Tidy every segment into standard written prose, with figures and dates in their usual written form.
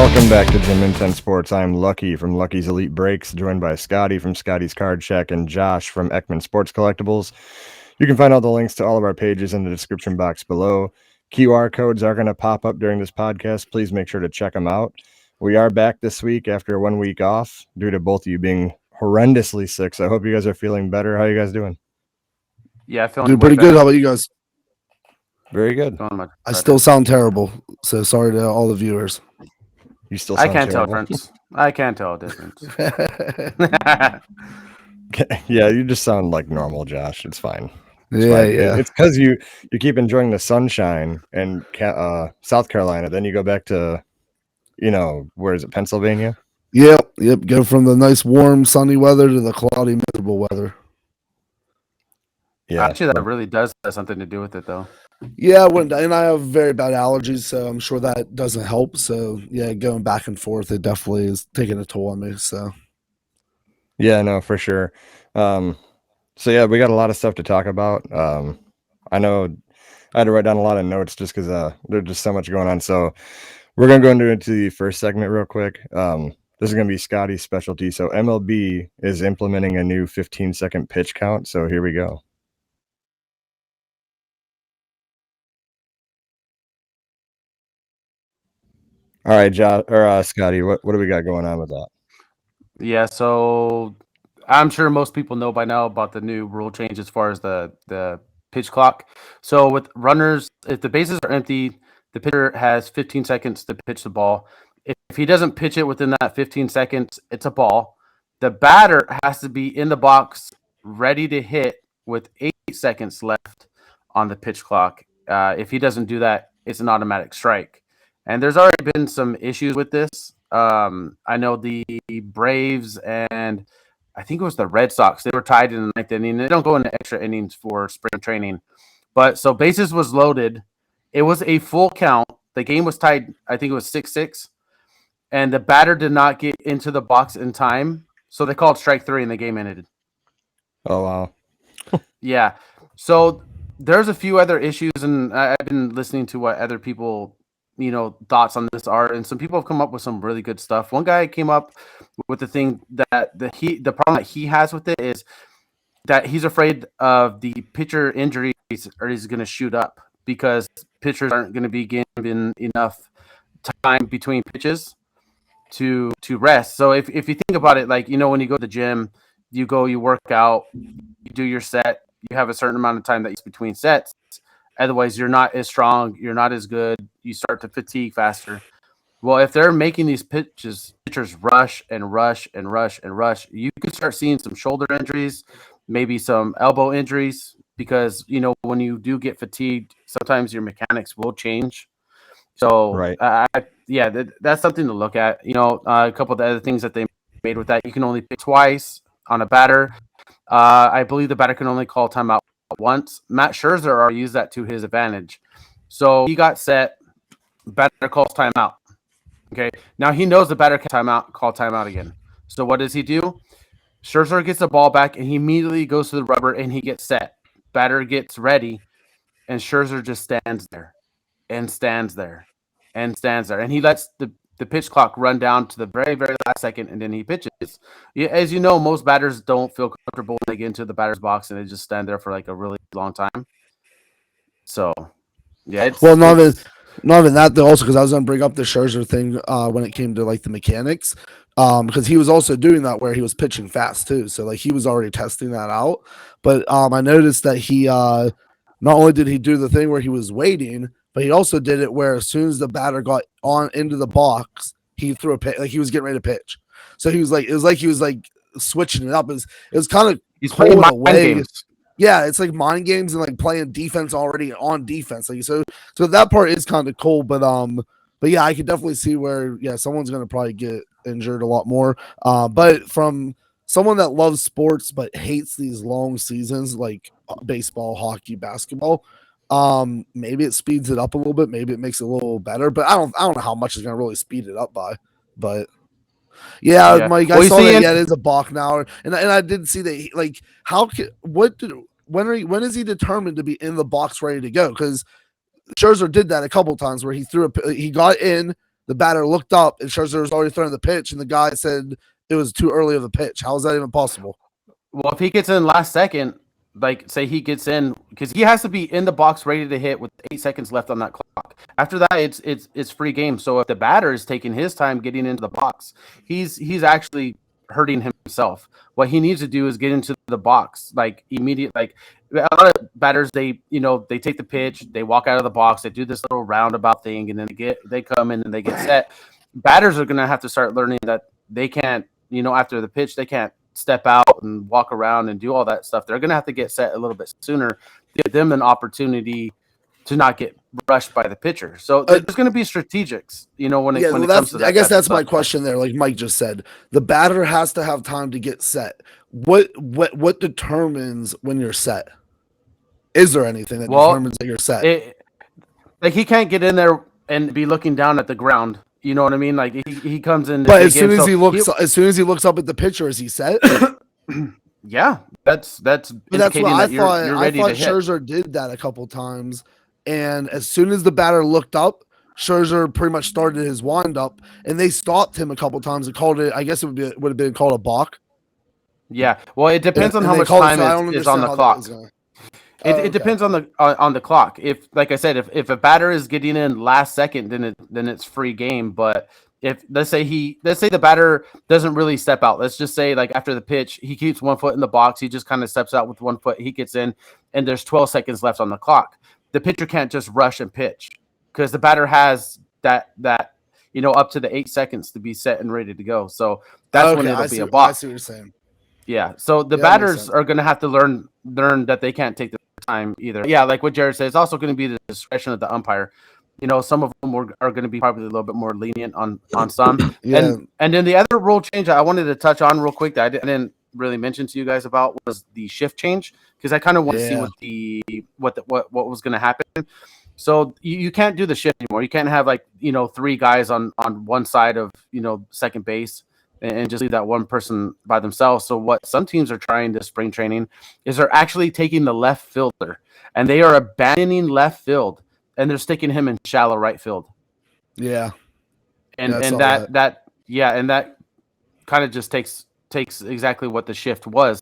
Welcome back to Jim in 10 Sports. I'm Lucky from Lucky's Elite Breaks, joined by Scotty from Scotty's Card Shack and Josh from Ekman Sports Collectibles. You can find all the links to all of our pages in the description box below. QR codes are going to pop up during this podcast. Please make sure to check them out. We are back this week after 1 week off due to both of you being horrendously sick. So I hope you guys are feeling better. How are you guys doing? Yeah, feeling doing pretty good. How about you guys? Very good. I still sound terrible, so sorry to all the viewers. You still sound terrible. I can't tell a difference. Yeah, you just sound like normal, Josh. It's fine. It's yeah, fine. yeah. It's because you keep enjoying the sunshine in South Carolina. Then you go back to, where is it, Pennsylvania? Yep. Go from the nice, warm, sunny weather to the cloudy, miserable weather. Yeah, actually, that really does have something to do with it, though. Yeah, and I have very bad allergies, so I'm sure that doesn't help. So yeah, going back and forth, it definitely is taking a toll on me. So yeah, no, for sure. So yeah, we got a lot of stuff to talk about. I know I had to write down a lot of notes just because there's just so much going on. So we're gonna go into the first segment real quick. This is gonna be Scotty's specialty. So MLB is implementing a new 15-second pitch count. So here we go. All right, Scotty, what do we got going on with that? Yeah, so I'm sure most people know by now about the new rule change as far as the pitch clock. So with runners, if the bases are empty, the pitcher has 15 seconds to pitch the ball. If he doesn't pitch it within that 15 seconds, it's a ball. The batter has to be in the box ready to hit with 8 seconds left on the pitch clock. If he doesn't do that, it's an automatic strike. And there's already been some issues with this. I know the Braves and I think it was the Red Sox. They were tied in the ninth inning. They don't go into extra innings for spring training. But so bases was loaded. It was a full count. The game was tied. I think it was 6-6. And the batter did not get into the box in time. So they called strike 3 and the game ended. Oh, wow. Yeah. So there's a few other issues. And I've been listening to what other people thoughts on this are, and some people have come up with some really good stuff. One guy came up with the thing that the problem that he has with it is that he's afraid of the pitcher injuries or he's going to shoot up because pitchers aren't going to be given enough time between pitches to rest. So if you think about it, like, when you go to the gym, you work out, you do your set, you have a certain amount of time that's between sets. Otherwise, you're not as strong. You're not as good. You start to fatigue faster. Well, if they're making these pitchers rush and rush and rush and rush, you could start seeing some shoulder injuries, maybe some elbow injuries, because, when you do get fatigued, sometimes your mechanics will change. So, right. That's something to look at. A couple of the other things that they made with that, you can only pitch twice on a batter. I believe the batter can only call timeout once. Matt Scherzer already used that to his advantage. So he got set, batter calls timeout. Okay. Now he knows the batter can call timeout again. So what does he do? Scherzer gets the ball back and he immediately goes to the rubber and he gets set. Batter gets ready and Scherzer just stands there and stands there and stands there. And he lets the pitch clock run down to the very, very last second, and then he pitches. As you know, most batters don't feel comfortable when they get into the batter's box, and they just stand there for like a really long time. So, yeah. Not even that, though, also because I was going to bring up the Scherzer thing when it came to like the mechanics, because he was also doing that where he was pitching fast too. So like he was already testing that out. But I noticed that he not only did he do the thing where he was waiting, but he also did it where as soon as the batter got on into the box, he threw a pitch, like he was getting ready to pitch. So he was like, it was like he was like switching it up. It was kind of he's playing mind games. Yeah, it's like mind games and like playing defense already on defense. Like so that part is kind of cool. But yeah, I could definitely see where someone's gonna probably get injured a lot more. But from someone that loves sports but hates these long seasons like baseball, hockey, basketball. Maybe it speeds it up a little bit. Maybe it makes it a little better, but I don't know how much it's gonna really speed it up by. But Mike, I saw that. Yeah, it is a balk now, and I did see that. When is he determined to be in the box ready to go? Because Scherzer did that a couple times where he got in, the batter looked up and Scherzer was already throwing the pitch, and the guy said it was too early of a pitch. How is that even possible? Well, if he gets in last second, like say he gets in, because he has to be in the box ready to hit with 8 seconds left on that clock. After that, it's free game. So if the batter is taking his time getting into the box, he's actually hurting himself. What he needs to do is get into the box like immediate. Like a lot of batters, they take the pitch, they walk out of the box, they do this little roundabout thing, and then they come in and they get set. Batters are gonna have to start learning that they can't, after the pitch, they can't step out and walk around and do all that stuff. They're going to have to get set a little bit sooner, give them an opportunity to not get rushed by the pitcher. So there's going to be strategics, when it comes to that. I guess that's my question there. Like Mike just said, the batter has to have time to get set. What determines when you're set? Is there anything that determines that you're set? Like he can't get in there and be looking down at the ground. You know what I mean? Like he comes in. But as soon as he looks up at the pitcher, is he set? Yeah, that's indicating that you're ready to hit. Scherzer did that a couple times, and as soon as the batter looked up, Scherzer pretty much started his windup, and they stopped him a couple times and called it. I guess would have been called a balk. Yeah, well, it depends on how much time is on the clock. It depends on the clock. If, like I said, if a batter is getting in last second, then it's free game. But if let's say the batter doesn't really step out. Let's just say like after the pitch, he keeps 1 foot in the box. He just kind of steps out with 1 foot. He gets in, and there's 12 seconds left on the clock. The pitcher can't just rush and pitch because the batter has that up to the 8 seconds to be set and ready to go. So that's when it'll be a balk. I see what you're saying. Yeah. So the batters are going to have to learn that they can't take the time either. Yeah, like what Jared said, it's also going to be the discretion of the umpire. Some of them are going to be probably a little bit more lenient on some. Yeah. And then the other rule change I wanted to touch on real quick that I didn't really mention to you guys about was the shift change, because I kind of want to see what was going to happen. So you can't do the shift anymore. You can't have 3 guys on one side of second base and just leave that one person by themselves. So what some teams are trying to spring training is they're actually taking the left fielder and they are abandoning left field and they're sticking him in shallow right field. Yeah. And that kind of just takes exactly what the shift was.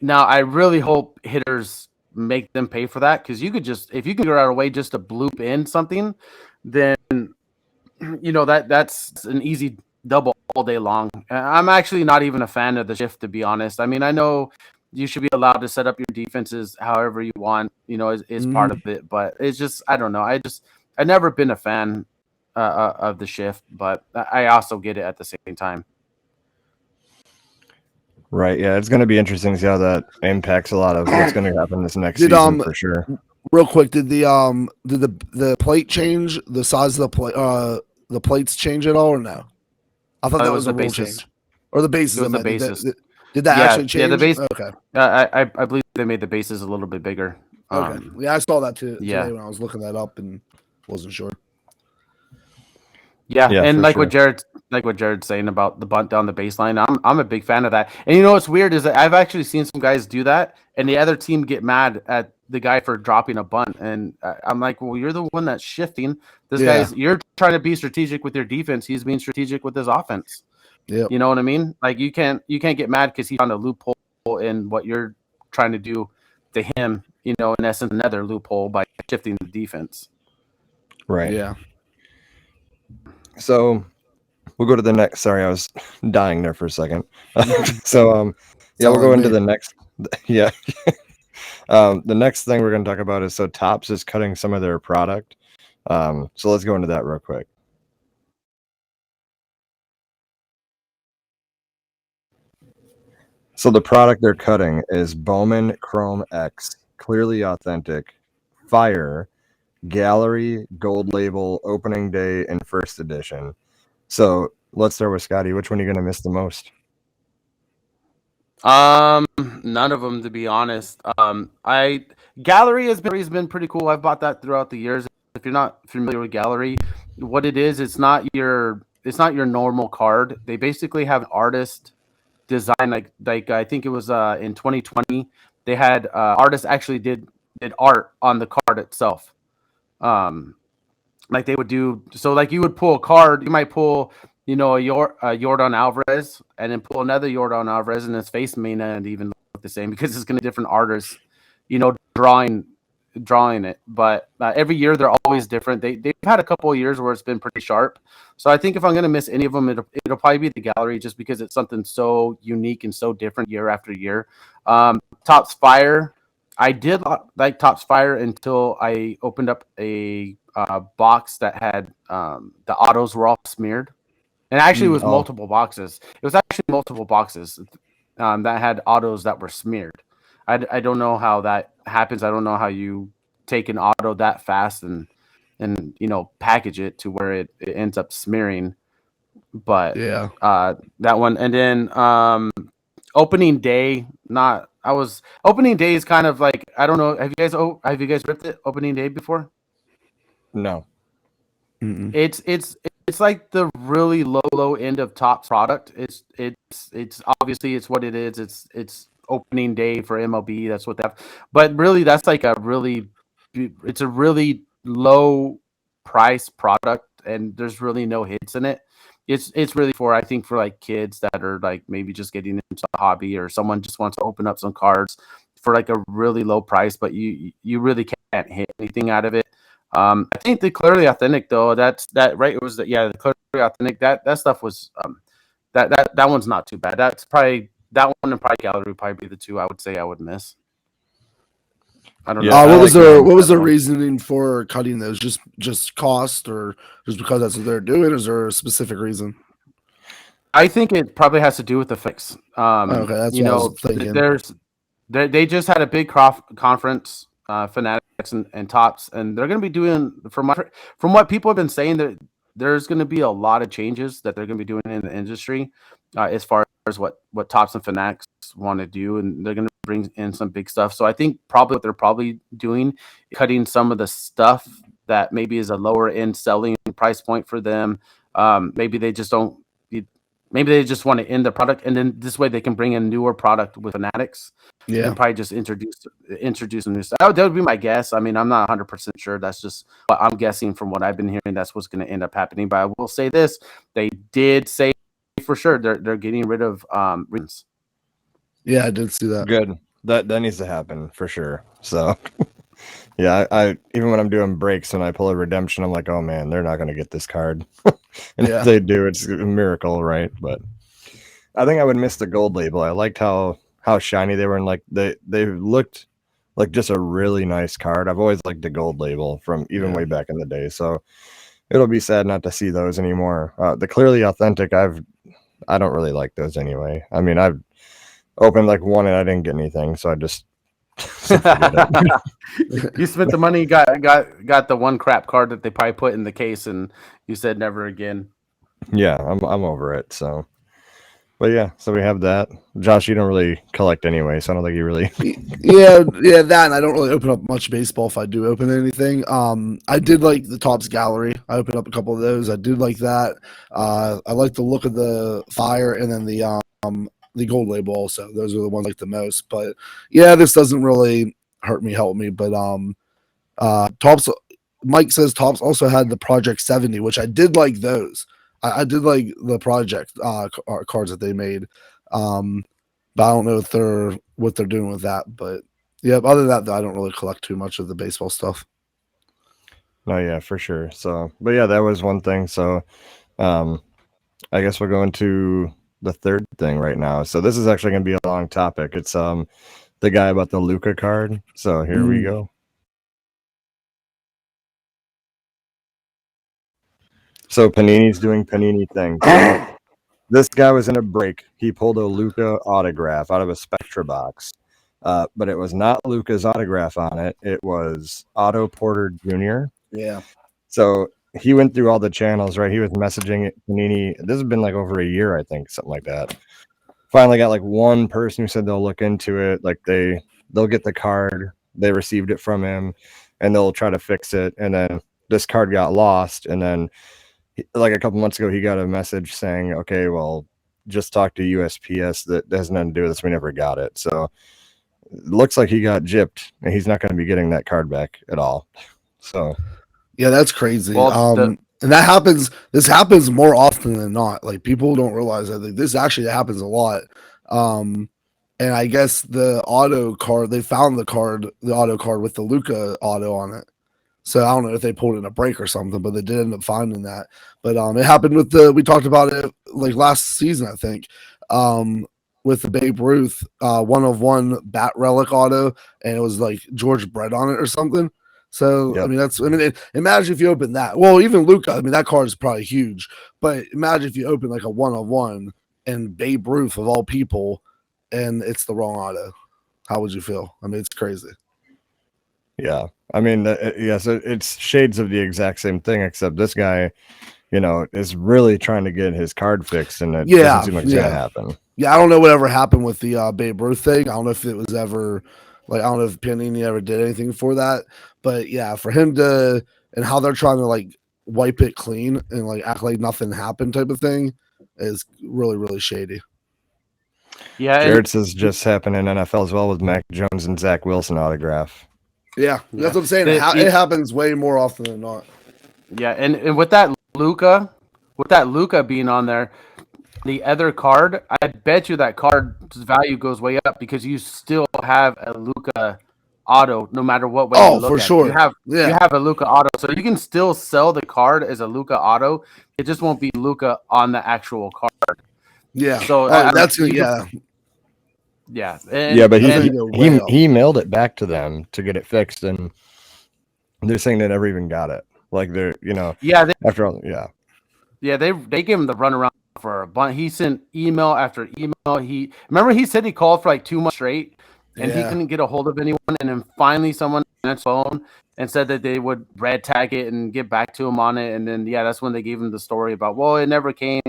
Now I really hope hitters make them pay for that, because if you can figure out a way just to bloop in something, then that's an easy double all day long. I'm actually not even a fan of the shift, to be honest. I mean, I know you should be allowed to set up your defenses however you want, is part of it, but it's just, I don't know. I've never been a fan of the shift, but I also get it at the same time. Right. Yeah, it's going to be interesting to see how that impacts a lot of what's going to happen this next season for sure. Real quick, did the plate change, the size of the plates change at all or no? I thought that was a rule change. Or the bases. It was the bases. Did that actually change? Yeah, the base. Okay. I believe they made the bases a little bit bigger. Okay. Yeah, I saw that today when I was looking that up and wasn't sure. Yeah, and what Jared's saying about the bunt down the baseline, I'm a big fan of that. And what's weird is that I've actually seen some guys do that, and the other team get mad at the guy for dropping a bunt, and I'm like, well, you're the one that's shifting. You're trying to be strategic with your defense. He's being strategic with his offense. Yeah, you know what I mean? Like you can't get mad because he found a loophole in what you're trying to do to him. In essence, another loophole by shifting the defense. Right. Yeah. So we'll go to the next. Sorry, I was dying there for a second. We'll go into the next. Yeah. The next thing we're going to talk about is Topps is cutting some of their product. So let's go into that real quick. So the product they're cutting is Bowman Chrome X, Clearly Authentic, Fire, Gallery, Gold Label, Opening Day, and First Edition. So let's start with Scotty. Which one are you going to miss the most? None of them, to be honest. Gallery has been pretty cool. I've bought that throughout the years. If you're not familiar with Gallery, what it is, it's not your normal card. They basically have an artist design, like I think it was in 2020. They had artists actually did art on the card itself. like they would do. So like you would pull a card, you might pull, Jordan Alvarez, and then pull another Jordan Alvarez, and his face may not even look the same because it's going to be different artists, drawing it. But every year they're always different. They've had a couple of years where it's been pretty sharp. So I think if I'm going to miss any of them, it'll probably be the gallery, just because it's something so unique and so different year after year. Topps Fire. I did like Topps Fire until I opened up a box that had the autos were all smeared, and actually it was multiple boxes. It was actually multiple boxes that had autos that were smeared. I don't know how that happens. I don't know how you take an auto that fast and package it to where it ends up smearing. But Yeah. that one, and then opening day. Opening day is kind of like, I don't know. Have you guys ripped it opening day before? No. Mm-mm. It's like the really low end of top product. It's obviously it's what it is. It's opening day for MLB. That's what they have. But really, that's like it's a really low price product, and there's really no hits in it. It's really for, I think, for like kids that are like maybe just getting into a hobby, or someone just wants to open up some cards for like a really low price, but you really can't hit anything out of it. I think the Clearly Authentic, though, right. It was the Clearly Authentic. That stuff was that one's not too bad. That's probably that one, and probably Gallery would probably be the two I would say I would miss. I don't Yeah, know. What was the reasoning for cutting those? Just cost, or just because that's what they're doing? Is there a specific reason? I think it probably has to do with the fix. Okay, that's what I was thinking. They just had a big conference, Fanatics and Tops, and they're going to be doing, from what people have been saying, that there's going to be a lot of changes that they're going to be doing in the industry, as far as what Tops and Fanatics want to do, and they're going to bring in some big stuff. So I think probably what they're probably doing, cutting some of the stuff that maybe is a lower end selling price point for them. Maybe they just don't. Maybe they just want to end the product, and then this way they can bring in newer product with Fanatics. Yeah. And probably just introduce a new stuff. That would be my guess. I mean, I'm not 100% sure. That's just what I'm guessing from what I've been hearing. That's what's going to end up happening. But I will say this: they did say for sure they're getting rid of rings. Yeah, I did see that. Good. That needs to happen for sure. So, yeah, I even when I'm doing breaks and I pull a redemption, I'm like, oh man, they're not going to get this card. And if they do, it's a miracle, right? But I think I would miss the gold label. I liked how shiny they were, and like they looked like just a really nice card. I've always liked the gold label from even way back in the day. So it'll be sad not to see those anymore. The Clearly Authentic, I don't really like those anyway. I mean, I've opened like one and I didn't get anything, so I just You spent the money, got the one crap card that they probably put in the case, and you said never again. Yeah, I'm over it. So, but yeah, so we have that. Josh, you don't really collect anyway, so I don't think you really. yeah, that. And I don't really open up much baseball if I do open anything. I did like the Topps Gallery. I opened up a couple of those. I did like that. I like the look of the Fire, and then the gold label also. Those are the ones I like the most. But yeah, this doesn't really help me. But Topps. Mike says Topps also had the Project 70, which I did like those. I did like the project cards that they made, but I don't know what they're doing with that. But yeah, other than that, I don't really collect too much of the baseball stuff. No, yeah, for sure. So, but yeah, that was one thing. So, I guess we're going to the third thing right now. So this is actually going to be a long topic. It's the guy about the Luca card. So here we go. So Panini's doing Panini things. This guy was in a break. He pulled a Luca autograph out of a Spectra box, but it was not Luca's autograph on it. It was Otto Porter Jr. Yeah. So he went through all the channels, right? He was messaging Panini. This has been like over a year, I think, something like that. Finally got like one person who said they'll look into it. Like they'll get the card. They received it from him, and they'll try to fix it. And then this card got lost, and then like a couple months ago, he got a message saying, okay, well, just talk to USPS. That has nothing to do with this. We never got it. So it looks like he got gypped, and he's not going to be getting that card back at all. So Yeah, that's crazy. Well, And that happens. This happens more often than not. Like people don't realize that this actually happens a lot. And I guess the auto card, they found the auto card with the Luca auto on it. So I don't know if they pulled in a break or something, but they did end up finding that. But it happened with we talked about it like last season, I think, with the Babe Ruth 1/1 bat relic auto, and it was like George Brett on it or something. So Yep. imagine if you open that. Well, even Luca, I mean, that card is probably huge, but imagine if you open like a 1/1 and Babe Ruth of all people, and it's the wrong auto. How would you feel? I mean, it's crazy. Yeah. I mean, so it's shades of the exact same thing, except this guy, is really trying to get his card fixed, and it doesn't seem like it's going to happen. Yeah, I don't know whatever happened with the Babe Ruth thing. I don't know if it was ever, I don't know if Panini ever did anything for that. But yeah, for him to, and how they're trying to like wipe it clean and like act like nothing happened type of thing is really, really shady. Yeah, Jared says just happened in NFL as well with Mac Jones and Zach Wilson autograph. Yeah, that's what I'm saying. It happens way more often than not. Yeah, and with that Luca being on there, the other card, I bet you that card's value goes way up because you still have a Luca auto no matter what way you look for at sure. it. You have a Luca auto, so you can still sell the card as a Luca auto. It just won't be Luca on the actual card. Yeah. So that's yeah. But he mailed it back to them to get it fixed, and they're saying they never even got it. Like they're after all, they gave him the runaround for a bunch. He sent email after email. He said he called for like 2 months straight, and he couldn't get a hold of anyone. And then finally, someone on his phone and said that they would red tag it and get back to him on it. And then that's when they gave him the story about, well, it never came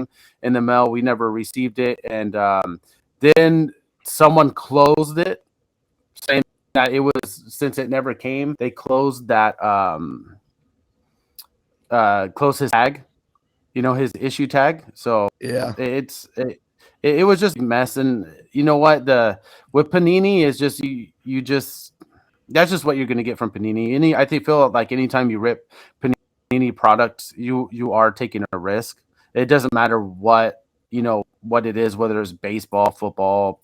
in the mail. We never received it, and then someone closed it, saying that it was, since it never came, they closed that close his tag, his issue tag. So it was just a mess. And you know what, with Panini is just you just, that's just what you're going to get from Panini. I feel like anytime you rip Panini products, you are taking a risk. It doesn't matter what it is, whether it's baseball, football,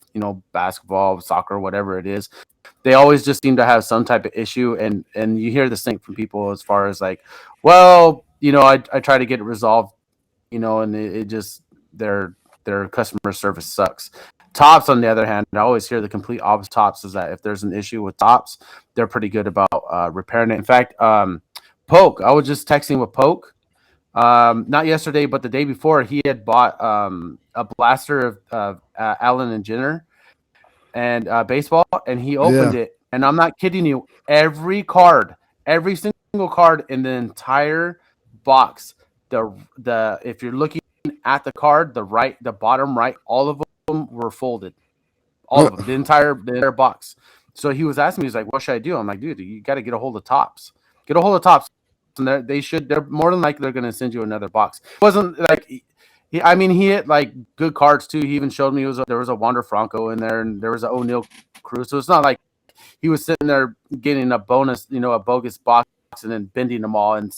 basketball, soccer, whatever it is. They always just seem to have some type of issue, and you hear the thing from people as far as like, well, I try to get it resolved, and it just their customer service sucks. Topps, on the other hand, I always hear the complete opposite. Topps is that if there's an issue with Topps, they're pretty good about repairing it. In fact, Poke, I was just texting with Poke, not yesterday, but the day before, he had bought a blaster of Allen and Jenner and baseball, and he opened it, and I'm not kidding you, every single card in the entire box, if you're looking at the card, the bottom right, all of them were folded, all of them, the entire box. So he was asking me, he's like, what should I do? I'm like, dude, you got to get a hold of Topps, and they're more than likely they're going to send you another box. It wasn't like he hit like good cards too. He even showed me there was a Wander Franco in there, and there was an O'Neal Cruz. So it's not like he was sitting there getting a bonus, a bogus box, and then bending them all and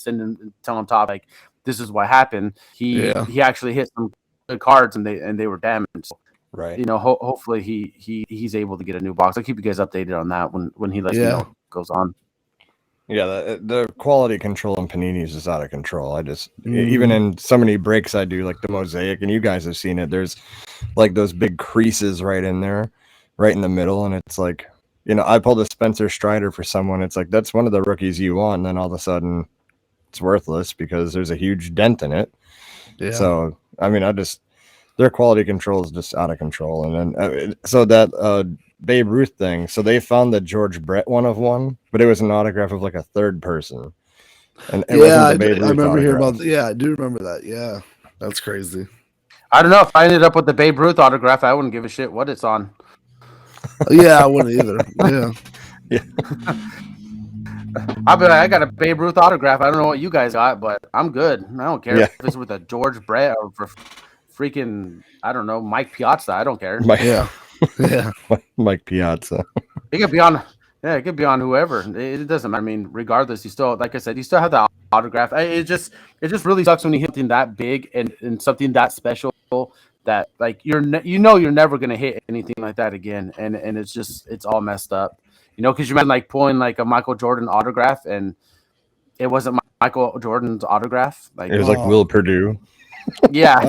telling Top like, this is what happened. He actually hit some good cards, and they were damaged. Right. Hopefully he's able to get a new box. I'll keep you guys updated on that when he lets me know what goes on. Yeah, the quality control in Panini's is out of control. I just, even in so many breaks I do, like the Mosaic, and you guys have seen it, there's like those big creases right in there, right in the middle. And it's like, I pulled a Spencer Strider for someone. It's like, that's one of the rookies you want. And then all of a sudden it's worthless because there's a huge dent in it. Yeah. So, their quality control is just out of control. And then, so that, Babe Ruth thing. So they found the George Brett 1/1, but it was an autograph of like a third person. And it wasn't the Babe Ruth I remember hearing autograph. about that. Yeah, I do remember that. Yeah, that's crazy. I don't know if I ended up with the Babe Ruth autograph. I wouldn't give a shit what it's on. Yeah, I wouldn't either. Yeah. I'll be like, I got a Babe Ruth autograph. I don't know what you guys got, but I'm good. I don't care if it's with a George Brett or for freaking, I don't know, Mike Piazza. I don't care. Yeah. Mike Piazza. It could be on Yeah, it could be on whoever. It doesn't matter. I mean, regardless, you still, like I said, you still have the autograph. It just really sucks when you hit something that big and something that special that like you're never gonna hit anything like that again, and it's all messed up. Because you imagine like pulling like a Michael Jordan autograph and it wasn't Michael Jordan's autograph. Like, It was like Oh. Will Purdue. yeah,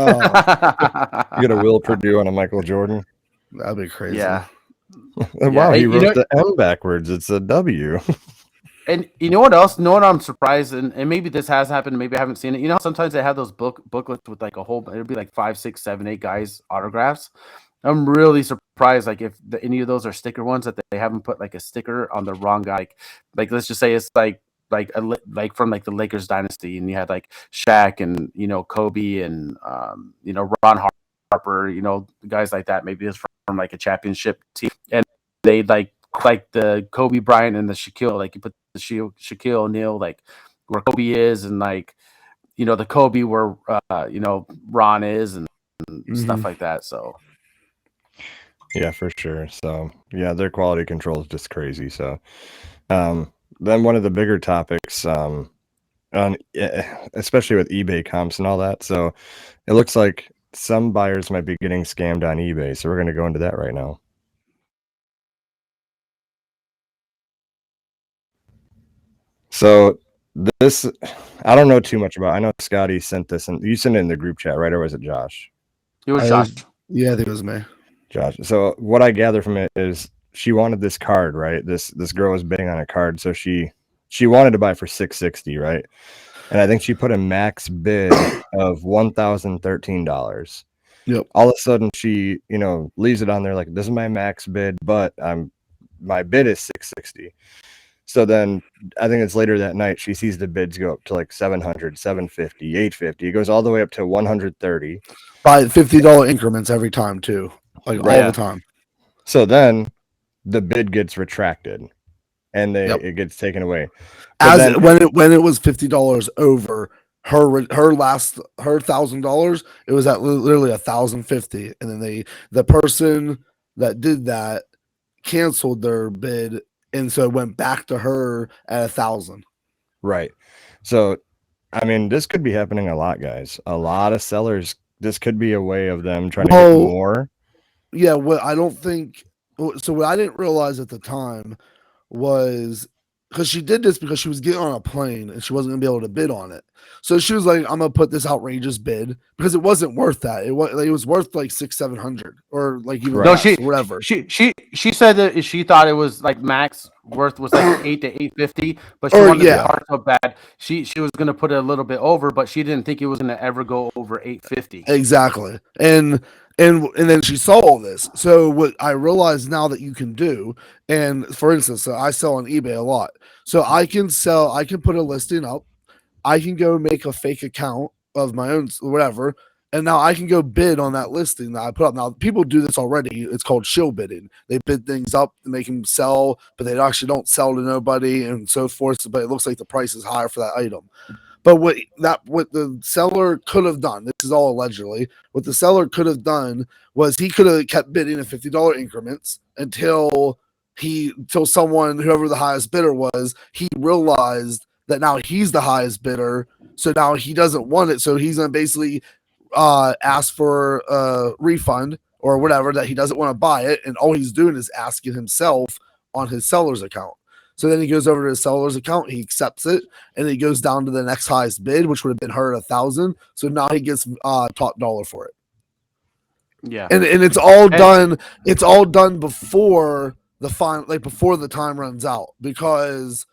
You got a Will Purdue on a Michael Jordan. That'd be crazy. yeah. Wow, he You wrote know, the M backwards. It's a W. and you know what else? You know what I'm surprised, and maybe this has happened. Maybe I haven't seen it. Sometimes they have those booklets with like a whole. It'll be like 5, 6, 7, 8 guys autographs. I'm really surprised, like if any of those are sticker ones that they haven't put like a sticker on the wrong guy. Like let's just say it's like from like the Lakers dynasty, and you had like Shaq and Kobe and Ron Harper, guys like that. Maybe it's from like a championship team, and they like the Kobe Bryant and the Shaquille, like you put the Shaquille O'Neal like where Kobe is, and like the Kobe where Ron is, and stuff like that. So Yeah, for sure. So yeah, their quality control is just crazy. So then one of the bigger topics on especially with eBay comps and all that. So it looks like some buyers might be getting scammed on eBay. So we're going to go into that right now. So this, I don't know too much about. I know Scotty sent this, and you sent it in the group chat, right? Or was it Josh? it was Josh. Yeah, I think it was me. Josh. So what I gather from it is she wanted this card, right? This girl was bidding on a card, so she wanted to buy for $660, right? And I think she put a max bid of $1,013. Yep. All of a sudden, she leaves it on there like, this is my max bid, but my bid is $660. So then I think it's later that night she sees the bids go up to like 700, 750, 850. It goes all the way up to 130. By $50 increments every time too, like Right. all the time. So then the bid gets retracted, and Yep. it gets taken away. As then, when it was $50 over her $1,000, it was at literally $1,050, and then the person that did that canceled their bid, and so it went back to her at 1,000. Right. So, I mean, this could be happening a lot, guys. A lot of sellers. This could be a way of them trying to get more. Yeah. What I don't think. So what I didn't realize at the time was because she did this because she was getting on a plane and she wasn't gonna be able to bid on it. So she was like, "I'm gonna put this outrageous bid because it wasn't worth that. It was worth like 600-700 or like even less, or whatever." She said that she thought it was like max worth was like 8 to 850, but she wanted the card so bad she was gonna put it a little bit over, but she didn't think it was gonna ever go over 850. Exactly, and then she saw all this. So what I realize now that you can do, and for instance, so I sell on eBay a lot. So I can put a listing up. I can go make a fake account of my own, whatever, and now I can go bid on that listing that I put up. Now people do this already. It's called shill bidding. They bid things up and make them sell, but they actually don't sell to nobody and so forth. But it looks like the price is higher for that item. But what the seller could have done, this is all allegedly, what the seller could have done was he could have kept bidding in $50 increments until someone, whoever the highest bidder was, he realized that now he's the highest bidder. So now he doesn't want it. So he's going to basically ask for a refund or whatever, that he doesn't want to buy it. And all he's doing is asking himself on his seller's account. So then he goes over to his seller's account, he accepts it, and he goes down to the next highest bid, which would have been her at 1,000. So now he gets top dollar for it. Yeah, and it's all done. It's all done before the final, like before the time runs out, because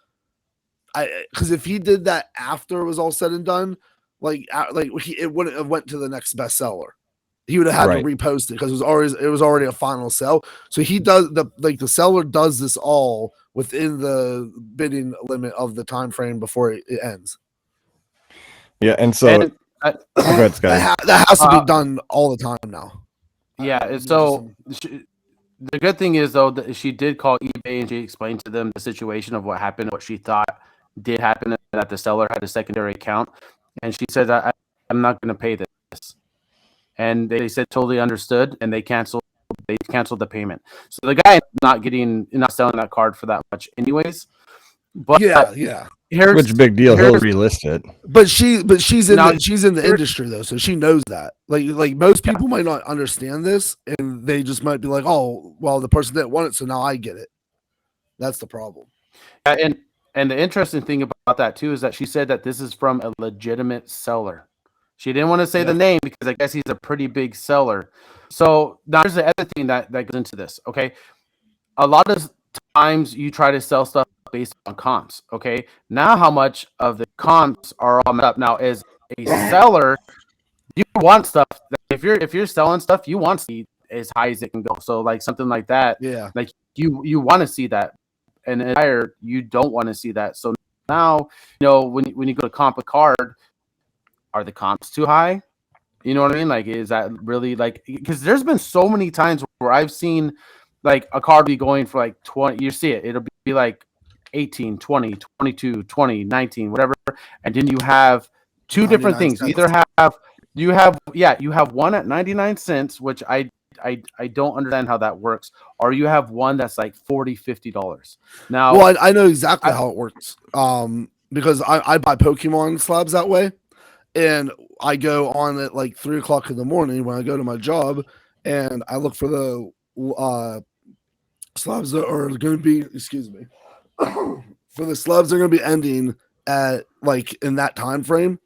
if he did that after it was all said and done, it wouldn't have went to the next bestseller. He would have had to repost it because it was already a final sell. So he does the seller does this all within the bidding limit of the time frame before it ends. Yeah, and so go ahead, Scott. That has to be done all the time now. Yeah, so the good thing is though that she did call eBay and she explained to them the situation of what happened, what she thought did happen, and that the seller had a secondary account, and she said, "I'm not going to pay this." And they said totally understood, and they canceled They canceled the payment. So the guy not selling that card for that much anyways. But yeah. Which big deal? He'll relist it. But she's in the industry though, so she knows that. Like most people might not understand this, and they just might be like, "Oh, well, the person didn't want it, so now I get it." That's the problem. And the interesting thing about that too is that she said that this is from a legitimate seller. She didn't want to say the name because I guess he's a pretty big seller. So now here's the other thing that goes into this. Okay, a lot of times you try to sell stuff based on comps. Okay, now how much of the comps are all messed up? Now, as a seller, you want stuff. If you're selling stuff, you want to see as high as it can go. So like something like that. Yeah. Like you want to see that, and a buyer, you don't want to see that. So now when you go to comp a card, are the comps too high? You know what I mean? Like, is that really like, because there's been so many times where I've seen like a card be going for like 20, you see it, it'll be like 18, 20, 22, 20, 19, whatever. And then you have two different things. Cents. You have one at 99 cents, which I don't understand how that works. Or you have one that's like $40, $50. Now, well, I know exactly how it works. Because I buy Pokemon slabs that way. And I go on at like 3:00 in the morning when I go to my job, and I look for the slabs that are going to be, excuse me, for the slabs that are going to be ending at like in that time frame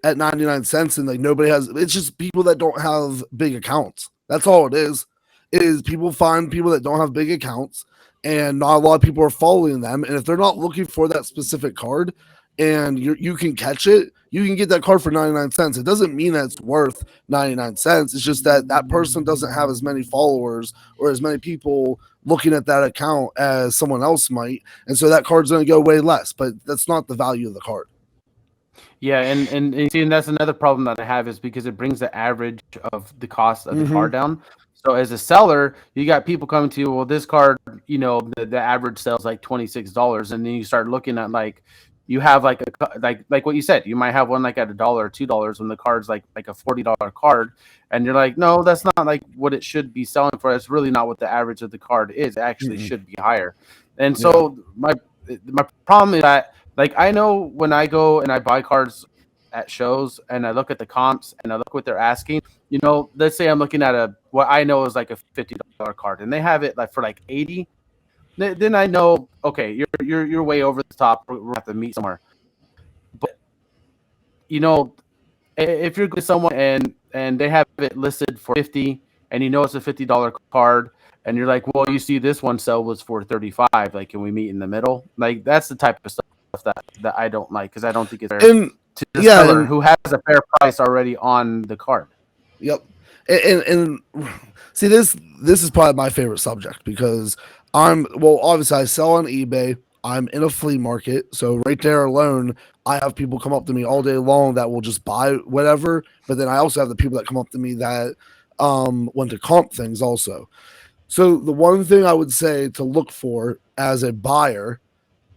at 99 cents, and like nobody has. It's just people that don't have big accounts. That's all it is. Is people find people that don't have big accounts, and not a lot of people are following them. And if they're not looking for that specific card, and you can catch it, you can get that card for 99 cents. It doesn't mean that it's worth 99 cents. It's just that that person doesn't have as many followers or as many people looking at that account as someone else might. And so that card's going to go way less, but that's not the value of the card. Yeah, and see, and that's another problem that I have is because it brings the average of the cost of the card down. So as a seller, you got people coming to you, well, this card, the average sells like $26, and then you start looking at like, you have like what you said, you might have one like at $1 or $2 when the card's like a $40 card, and you're like, no, that's not like what it should be selling for. It's really not what the average of the card is. It actually should be higher. And so my problem is that, like, I know when I go and I buy cards at shows and I look at the comps and I look what they're asking, let's say I'm looking at what I know is like a $50 card, and they have it like for like 80. Then I know, okay, you're way over the top. We're gonna have to meet somewhere. But if you're with someone and they have it listed for 50, and it's a $50 card, and you're like, well, you see this one sell was for 35. Like, can we meet in the middle? Like, that's the type of stuff that I don't like, because I don't think it's fair to the seller who has a fair price already on the card. Yep. And see, this is probably my favorite subject, because obviously I sell on eBay. I'm in a flea market. So right there alone, I have people come up to me all day long that will just buy whatever. But then I also have the people that come up to me that want to comp things also. So the one thing I would say to look for as a buyer,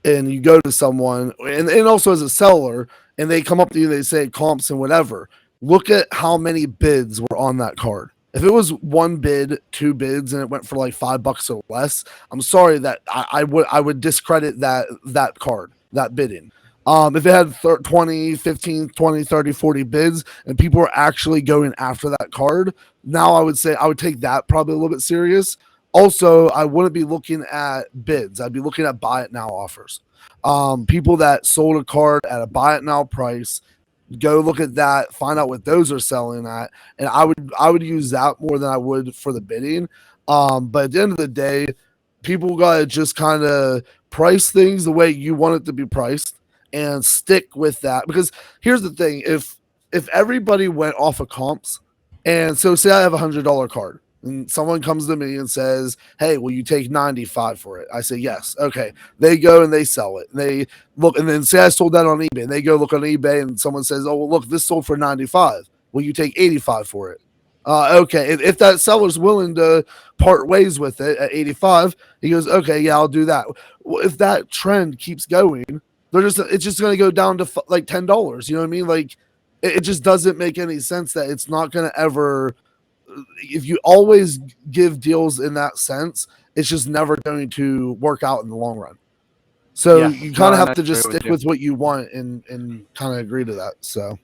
and you go to someone, and also as a seller, and they come up to you, they say comps and whatever, look at how many bids were on that card. If it was one bid, two bids, and it went for like $5 or less, I'm sorry that I would discredit that card, that bidding. If it had 20, 15, 20, 30, 40 bids, and people were actually going after that card, now I would say I would take that probably a little bit serious. Also, I wouldn't be looking at bids. I'd be looking at buy it now offers. People that sold a card at a buy it now price, go look at that, find out what those are selling at, and I would use that more than I would for the bidding. But at the end of the day, people gotta just kind of price things the way you want it to be priced and stick with that. Because here's the thing: if everybody went off of comps, and so say I have $100 card, and someone comes to me and says, hey, will you take 95 for it? I say, yes. Okay. They go and they sell it. They look, and then say I sold that on eBay, and they go look on eBay, and someone says, oh, well, look, this sold for 95. Will you take 85 for it? Okay. If that seller's willing to part ways with it at 85, he goes, okay, yeah, I'll do that. Well, if that trend keeps going, it's just going to go down to like $10. You know what I mean? Like, it just doesn't make any sense that it's not going to ever if you always give deals in that sense, it's just never going to work out in the long run. So you kind of have to just stick with what you want and kind of agree to that. So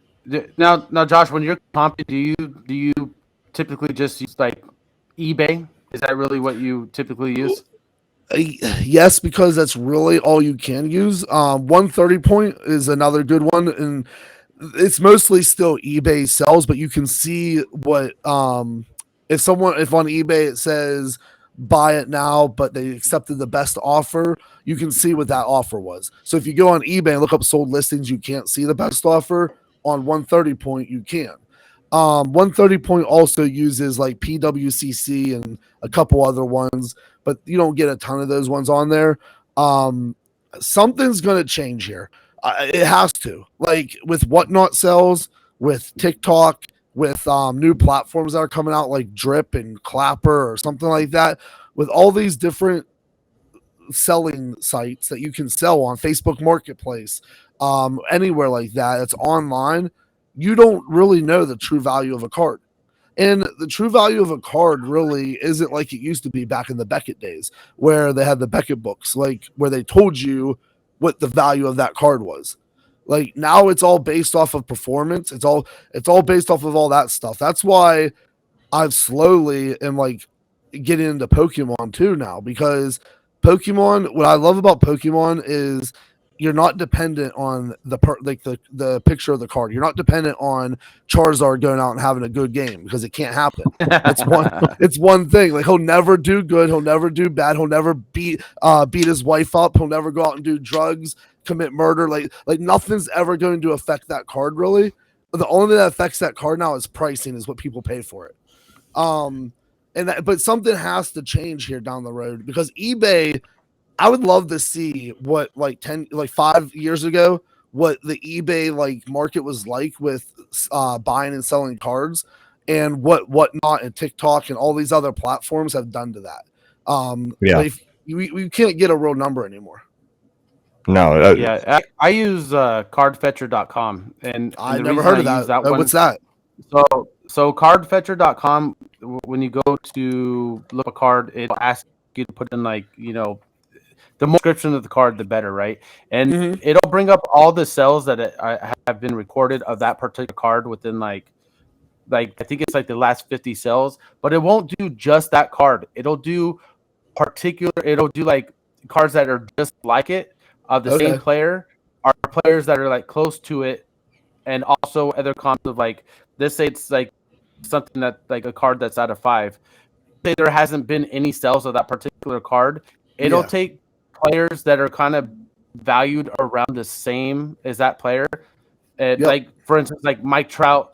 now, Josh, when you're comping, do you typically just use like eBay? Is that really what you typically use? Yes, because that's really all you can use. 130 point is another good one, and it's mostly still eBay sells, but you can see what if on eBay it says buy it now, but they accepted the best offer, you can see what that offer was. So if you go on eBay and look up sold listings, you can't see the best offer. On 130 point, you can. 130 point also uses like PWCC and a couple other ones, but you don't get a ton of those ones on there. Something's going to change here. It has to. Like with Whatnot sells, with TikTok, with new platforms that are coming out like Drip and Clapper or something like that, with all these different selling sites that you can sell on Facebook Marketplace, anywhere like that, it's online. You don't really know the true value of a card. And the true value of a card really isn't like it used to be back in the Beckett days, where they had the Beckett books, like where they told you what the value of that card was. Like now it's all based off of performance. It's all based off of all that stuff. That's why I've slowly am like getting into Pokemon too now, because Pokemon, what I love about Pokemon is you're not dependent on the picture of the card. You're not dependent on Charizard going out and having a good game, because it can't happen. It's one thing. Like he'll never do good, he'll never do bad, he'll never beat his wife up, he'll never go out and do drugs, commit murder. Like nothing's ever going to affect that card really. The only thing that affects that card now is pricing, is what people pay for it. But something has to change here down the road, because eBay, I would love to see what 5 years ago, what the eBay like market was like with buying and selling cards, and Whatnot and TikTok and all these other platforms have done to that. We can't get a real number anymore. No. I use cardfetcher.com, and I never heard of that. What's that? So cardfetcher.com, when you go to look at a card, it'll ask you to put in the more description of the card, the better, right? And it'll bring up all the sales that have been recorded of that particular card within like I think it's like the last 50 sales, but it won't do just that card. It'll do like cards that are just like it, of the same player, are players that are like close to it, and also other comps of like, let's say it's like something that like a card that's out of 5. Say there hasn't been any sales of that particular card. It'll take players that are kind of valued around the same as that player. Like for instance, like Mike Trout,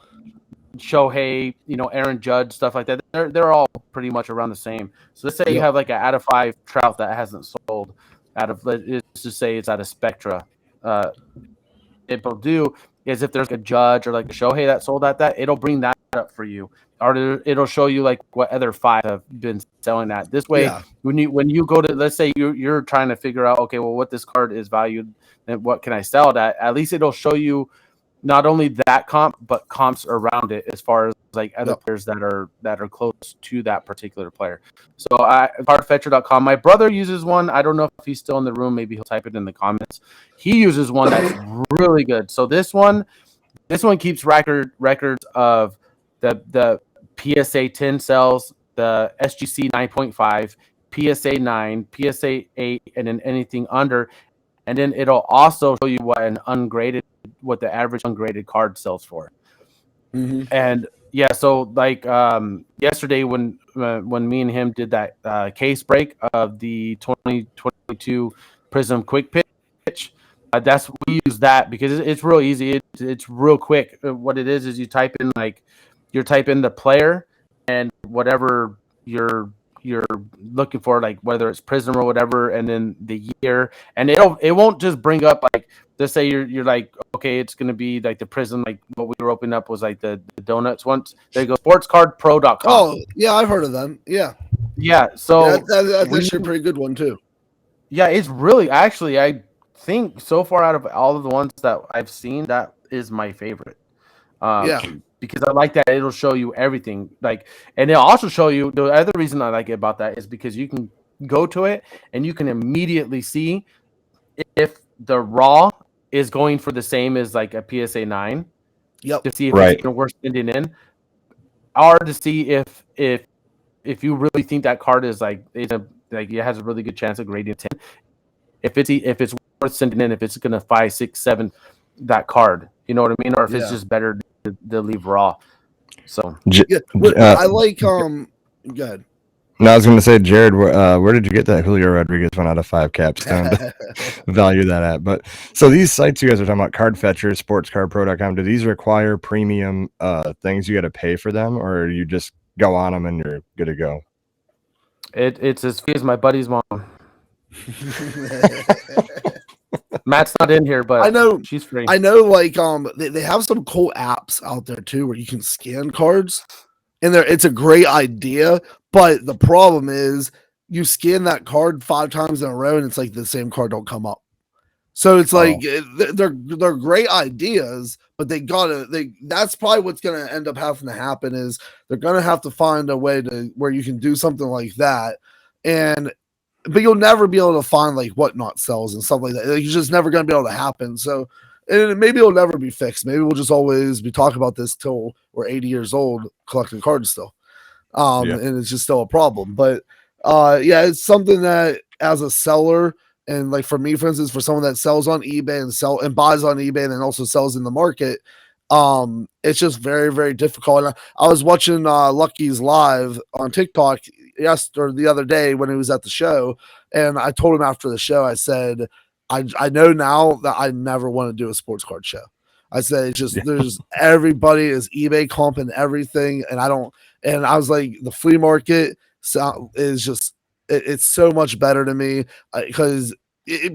Shohei, Aaron Judge, stuff like that. They're all pretty much around the same. So let's say you have like an out of 5 Trout that hasn't sold out of, let's just say it's out of Spectra. It'll do is if there's a Judge or like a Shohei that sold at that, it'll bring that up for you, or it'll show you like what other 5 have been selling at. This way, when you go to, let's say you're trying to figure out, okay, well, what this card is valued and what can I sell it at least it'll show you not only that comp, but comps around it, as far as like other players that are close to that particular player. So cardfetcher.com. My brother uses one. I don't know if he's still in the room. Maybe he'll type it in the comments. He uses one that's really good. So this one keeps records of the PSA 10 cells, the SGC 9.5, PSA 9, PSA 8, and then anything under. And then it'll also show you what the average ungraded card sells for. And so like yesterday when me and him did that case break of the 2022 Prism Quick Pitch, we use that because it's real easy. It's real quick. What it is you type in the player and whatever you're looking for, like whether it's Prism or whatever, and then the year, and it won't just bring up like, let's say you're like, okay, it's gonna be like the Prism, like what we were opening up was like the donuts once. There you go, sportscardpro.com. Oh yeah, I've heard of them. Yeah. So that's actually a pretty good one too. Yeah, it's really, actually, I think so far out of all of the ones that I've seen, that is my favorite. because I like that it'll show you everything. Like, and it'll also show you, the other reason I like it about that is because you can go to it and you can immediately see if the raw is going for the same as like a PSA 9 Yep. to see if Right. it's even worth sending in, or to see if you really think that card is like it has a really good chance of grading 10. If it's worth sending in, if it's gonna 5, 6, 7 that card, you know what I mean, or if it's Yeah. just better to leave raw. So Yeah. What I like go ahead. No, I was going to say, Jared, where did you get that Julio Rodriguez 1 out of 5 capstone to value that at? But so these sites you guys are talking about, Card Fetcher, sportscardpro.com, do these require premium things you got to pay for them, or you just go on them and you're good to go? it's as free as my buddy's mom. Matt's not in here, but I know she's free. I know, like they have some cool apps out there too where you can scan cards, and it's a great idea. But the problem is you scan that card 5 times in a row, and it's like the same card don't come up. So it's like they're great ideas, but that's probably what's gonna end up having to happen is they're gonna have to find a way to where you can do something like that, but you'll never be able to find like whatnot sells and stuff like that. Like, it's just never going to be able to happen. So, and maybe it'll never be fixed. Maybe we'll just always be talking about this till we're 80 years old collecting cards still. And it's just still a problem. But yeah, it's something that as a seller, and like for me, for instance, for someone that sells on eBay and buys on eBay and then also sells in the market, it's just very, very difficult. And I was watching Lucky's live on TikTok the other day when he was at the show, and I told him after the show, I said, I know now that I never want to do a sports card show. I said it's just there's everybody is eBay comping everything, and I was like, the flea market is just it's so much better to me because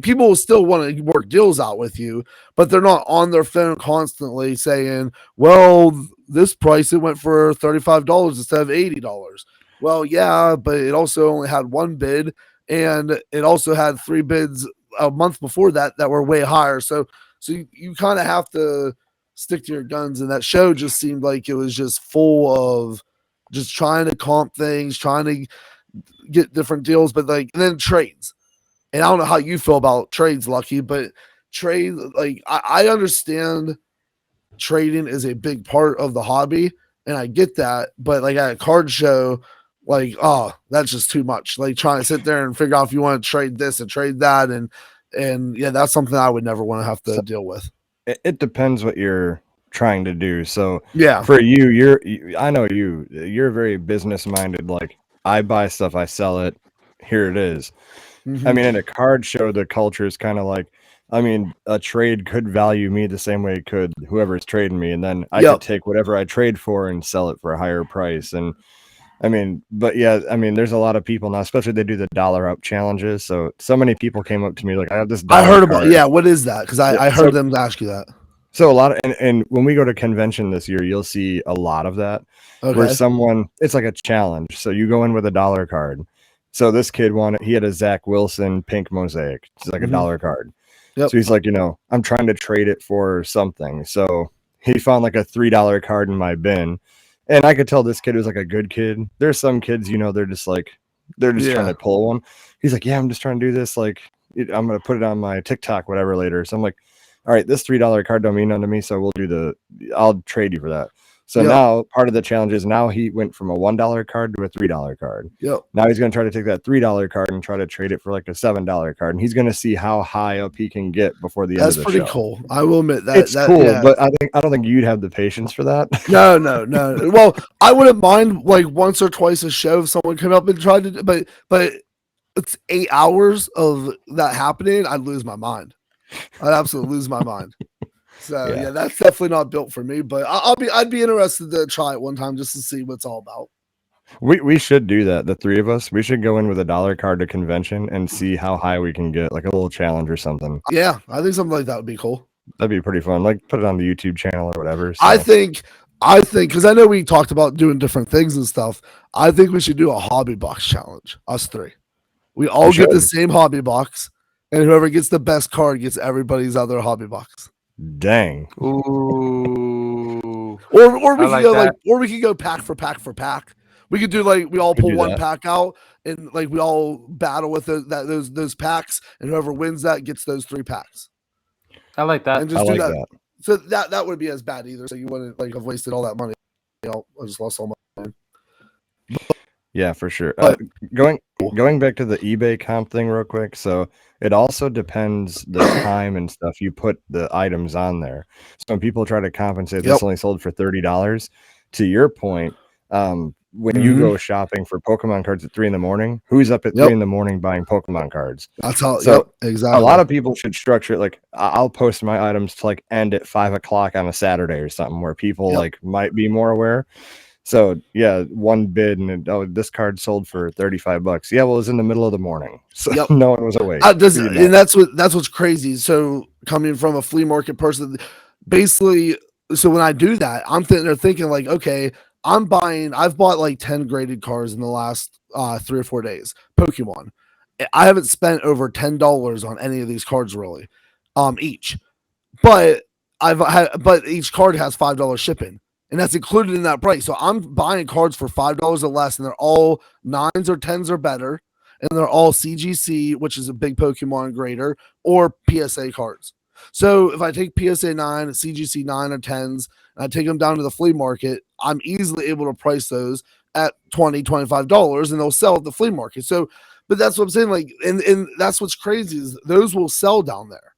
people will still want to work deals out with you, but they're not on their phone constantly saying, well, this price, it went for $35 instead of $80. Well, yeah, but it also only had one bid, and it also had 3 bids a month before that were way higher. So you kind of have to stick to your guns, and that show just seemed like it was just full of just trying to comp things, trying to get different deals, but and then trades. And I don't know how you feel about trades, Lucky, but trade, like I understand trading is a big part of the hobby, and I get that, but like at a card show, like, oh, that's just too much. Like trying to sit there and figure out if you want to trade this and trade that, and yeah, that's something I would never want to have to deal with. It depends what you're trying to do. So yeah, for you, I know you're very business minded. Like, I buy stuff, I sell it, here it is. I mean, in a card show, the culture is kind of like, I mean, a trade could value me the same way it could whoever's trading me, and then I could take whatever I trade for and sell it for a higher price. And I mean, but yeah, I mean, there's a lot of people now, especially they do the dollar up challenges. So many people came up to me like, I have this dollar I heard card. about, yeah, what is that? Because I heard them ask you that. So a lot of, and when we go to convention this year, you'll see a lot of that where it's like a challenge. So you go in with a dollar card. So this kid he had a Zach Wilson pink mosaic. It's like a dollar card. So he's like, I'm trying to trade it for something. So he found like a $3 card in my bin. And I could tell this kid was like a good kid. There's some kids, they're just trying to pull one. He's like, yeah, I'm just trying to do this. Like, I'm going to put it on my TikTok, whatever, later. So I'm like, all right, this $3 card don't mean nothing to me. So I'll trade you for that. So now part of the challenge is now he went from a $1 card to a $3 card. Now he's going to try to take that $3 card and try to trade it for like a $7 card. And he's going to see how high up he can get before the end of the show. That's pretty cool. I will admit that. It's cool, but I don't think you'd have the patience for that. No. Well, I wouldn't mind like once or twice a show if someone came up and tried to, but it's 8 hours of that happening. I'd lose my mind. I'd absolutely lose my mind. So yeah, that's definitely not built for me, but I'd be interested to try it one time just to see what it's all about. We should do that. The 3 of us, we should go in with a dollar card to convention and see how high we can get, like a little challenge or something. Yeah, I think something like that would be cool. That'd be pretty fun. Like put it on the YouTube channel or whatever. So. I think because I know we talked about doing different things and stuff. I think we should do a hobby box challenge. Us 3, we all get the same hobby box, and whoever gets the best card gets everybody's other hobby box. Dang. Ooh. Or we I could like go that. or we could go pack for pack for pack. We could do like we all Could pull do one that. pack out and like we all battle with those packs, and whoever wins that gets those 3 packs. I like that. And just I do like that. that. So that wouldn't be as bad either. So you wouldn't like have wasted all that money. I just lost all my money. Yeah, for sure. But Going back to the eBay comp thing real quick. So it also depends the time and stuff you put the items on there. So when people try to compensate, this only sold for $30. To your point, when you go shopping for Pokemon cards at 3 a.m, who's up at 3 a.m buying Pokemon cards? That's how. So exactly. a lot of people should structure it like I'll post my items to like end at 5 o'clock on a Saturday or something where people like might be more aware. So yeah, one bid and this card sold for $35. Yeah, well, it was in the middle of the morning, so no one was awake. And that's what's crazy. So coming from a flea market person, basically, so when I do that, I'm thinking like, okay, I've bought like 10 graded cards in the last 3 or 4 days. Pokemon. I haven't spent over $10 on any of these cards really, each. But but each card has $5 shipping. And that's included in that price. So I'm buying cards for $5 or less, and they're all 9s or 10s or better, and they're all CGC, which is a big Pokemon grader, or PSA cards. So if I take PSA 9, CGC 9 or 10s, and I take them down to the flea market, I'm easily able to price those at $20, $25, and they'll sell at the flea market. So, but that's what I'm saying. Like, and that's what's crazy is those will sell down there.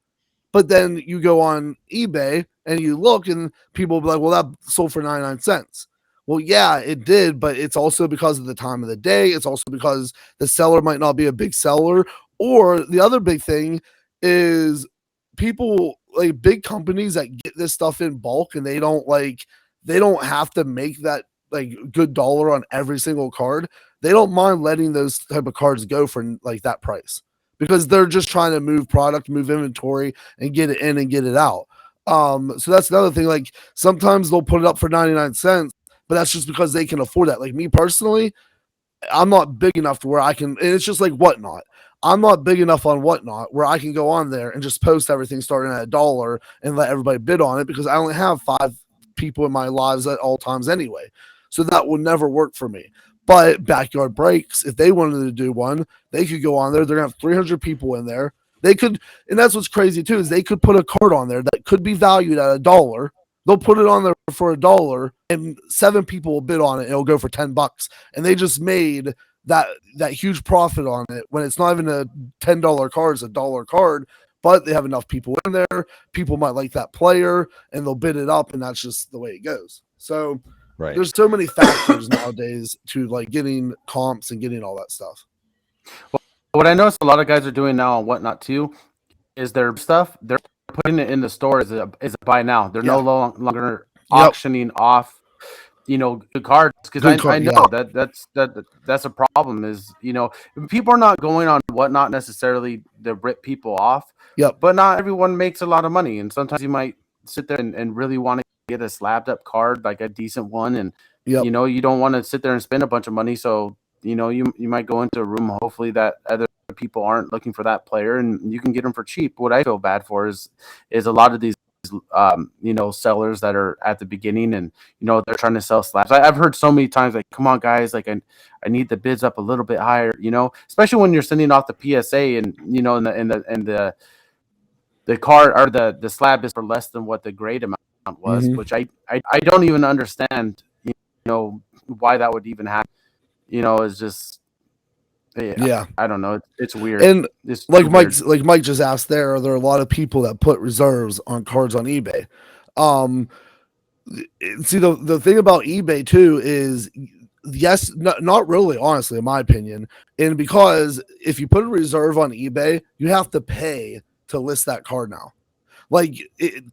But then you go on eBay and you look and people will be like, well, that sold for 99 cents. Well, yeah, it did, but it's also because of the time of the day. It's also because the seller might not be a big seller. Or the other big thing is people like big companies that get this stuff in bulk and they don't have to make that like good dollar on every single card. They don't mind letting those type of cards go for like that price, because they're just trying to move product, move inventory, and get it in and get it out. So that's another thing. Like sometimes they'll put it up for 99 cents, but that's just because they can afford that. Like me personally, I'm not big enough to where I can, and it's just like Whatnot. I'm not big enough on Whatnot where I can go on there and just post everything starting at $1 and let everybody bid on it, because I only have 5 people in my lives at all times anyway. So that will never work for me. But Backyard Breaks, if they wanted to do one, they could go on there. They're going to have 300 people in there. They could, and that's what's crazy too, is they could put a card on there that could be valued at $1. They'll put it on there for $1, and 7 people will bid on it. And it'll go for $10, and they just made that huge profit on it when it's not even a $10 card; it's $1 card. But they have enough people in there. People might like that player, and they'll bid it up, and that's just the way it goes. So. Right. There's so many factors nowadays to like getting comps and getting all that stuff. Well, what I noticed a lot of guys are doing now and Whatnot too is their stuff they're putting it in the store as a buy now. They're no longer auctioning off, good cards, because I know that's a problem. Is people are not going on Whatnot necessarily to rip people off. But not everyone makes a lot of money, and sometimes you might sit there and really want to get a slabbed up card, like a decent one, and you don't want to sit there and spend a bunch of money, so you might go into a room hopefully that other people aren't looking for that player, and you can get them for cheap. What I feel bad for is a lot of these sellers that are at the beginning, and they're trying to sell slabs. I've heard so many times, like, come on guys, like I need the bids up a little bit higher, especially when you're sending off the PSA, and the card or the slab is for less than what the grade amount was, which I don't even understand, why that would even happen. It's just, I don't know. It's weird. And it's like Mike just asked there, are there a lot of people that put reserves on cards on eBay? See, the thing about eBay too is, yes, not really, honestly, in my opinion. And because if you put a reserve on eBay, you have to pay to list that card now. Like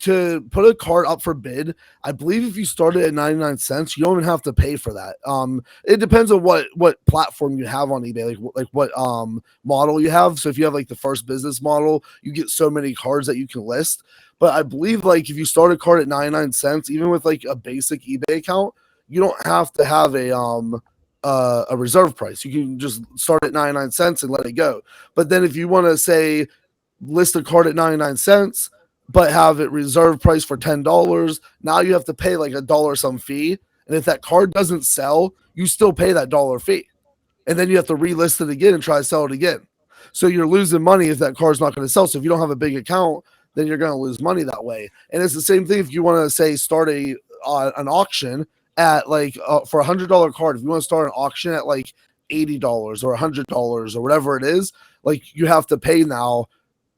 to put a card up for bid, I believe if you start it at 99 cents, you don't even have to pay for that. It depends on what platform you have on eBay, like what model you have. So if you have like the first business model, you get so many cards that you can list. But I believe like if you start a card at 99 cents, even with like a basic eBay account, you don't have to have a reserve price. You can just start at 99 cents and let it go. But then if you want to say list a card at 99 cents, but have it reserve price for $10. Now you have to pay like $1 some fee. And if that card doesn't sell, you still pay that dollar fee. And then you have to relist it again and try to sell it again. So you're losing money if that card's not going to sell. So if you don't have a big account, then you're going to lose money that way. And it's the same thing if you want to say start an auction at like for $100 card. If you want to start an auction at like $80 or $100 or whatever it is, like you have to pay now.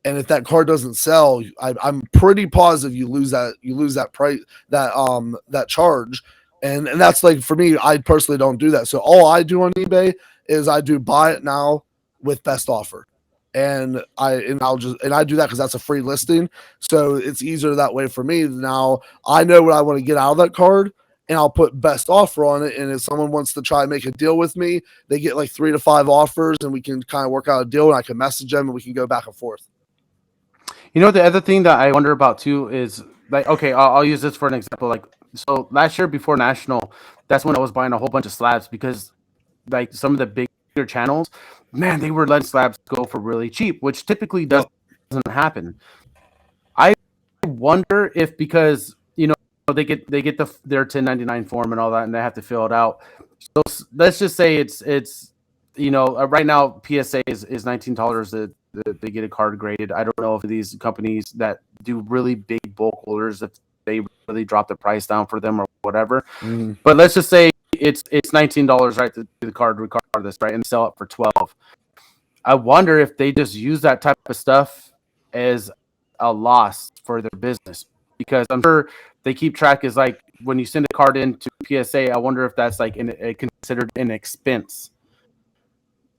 And if that card doesn't sell, I'm pretty positive you lose that price, that charge. And that's like, for me, I personally don't do that. So all I do on eBay is I do buy it now with best offer. And I do that because that's a free listing. So it's easier that way for me. Now I know what I want to get out of that card, and I'll put best offer on it. And if someone wants to try and make a deal with me, they get like 3 to 5 offers, and we can kind of work out a deal, and I can message them and we can go back and forth. You know, the other thing that I wonder about too is like, okay, I'll use this for an example. Like, so last year before National, that's when I was buying a whole bunch of slabs because like some of the bigger channels, man, they were letting slabs go for really cheap, which typically doesn't happen. I wonder if because they get their 1099 form and all that, and they have to fill it out. So let's just say it's right now PSA is $19 that they get a card graded. I don't know if these companies that do really big bulk orders, if they really drop the price down for them or whatever. But let's just say it's $19 right to the card regardless, right, and sell it for $12. I wonder if they just use that type of stuff as a loss for their business, because I'm sure they keep track is like when you send a card into PSA, I wonder if that's like considered an expense.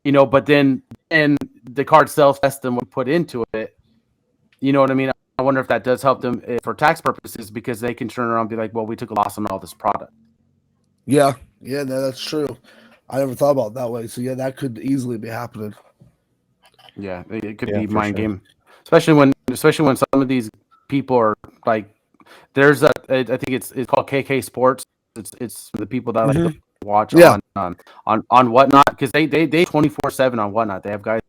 But then the card sells less than what we put into it. You know what I mean? I wonder if that does help them for tax purposes, because they can turn around and be like, well, we took a loss on all this product. Yeah, no, that's true. I never thought about it that way. So yeah, that could easily be happening. Yeah, it could be mind game, especially when some of these people are like, there's I think it's called KK Sports. It's the people that like to watch on Whatnot, because they 24/7 on Whatnot. They have guys